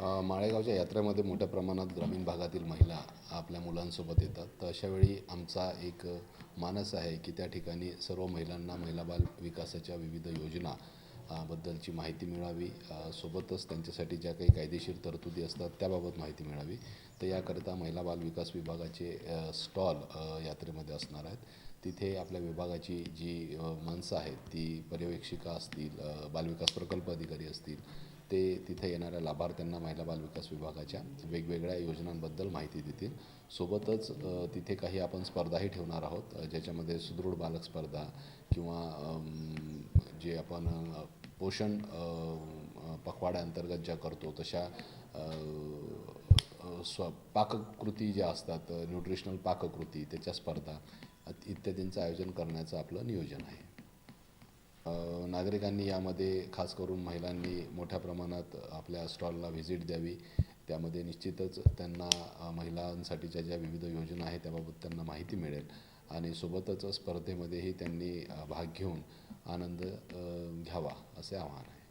माळेगावच्या यात्रेमध्ये मोठ्या प्रमाणात ग्रामीण भागातील महिला आपल्या मुलांसोबत येतात. तर अशावेळी आमचा एक मानस आहे की त्या ठिकाणी सर्व महिलांना महिला बाल विकासाच्या विविध योजना बद्दलची माहिती मिळावी. सोबतच त्यांच्यासाठी ज्या काही कायदेशीर तरतुदी असतात त्याबाबत माहिती मिळावी. तर याकरिता महिला बाल विकास विभागाचे स्टॉल यात्रेमध्ये असणार आहेत. तिथे आपल्या विभागाची जी माणसं आहेत, ती पर्यवेक्षिका असतील, बालविकास प्रकल्प अधिकारी असतील, ते तिथे येणाऱ्या लाभार्थ्यांना महिला बाल विकास विभागाच्या वेगवेगळ्या योजनांबद्दल माहिती देतील. सोबतच तिथे काही आपण स्पर्धाही ठेवणार आहोत, ज्याच्यामध्ये सुदृढ बालक स्पर्धा किंवा जे आपण पोषण पखवाड्याअंतर्गत ज्या करतो तशा पाककृती ज्या असतात, न्यूट्रिशनल पाककृती, त्याच्या स्पर्धा इत्यादींचं आयोजन करण्याचं आपलं नियोजन आहे. नागरिकांनी यामध्ये खास करून महिलांनी मोठ्या प्रमाणात आपल्या स्टॉलला व्हिजिट द्यावी. त्यामध्ये निश्चितच त्यांना महिलांसाठीच्या ज्या विविध योजना आहेत त्याबाबत त्यांना माहिती मिळेल आणि सोबतच स्पर्धेमध्येही त्यांनी भाग घेऊन आनंद घ्यावा असे आवाहन आहे.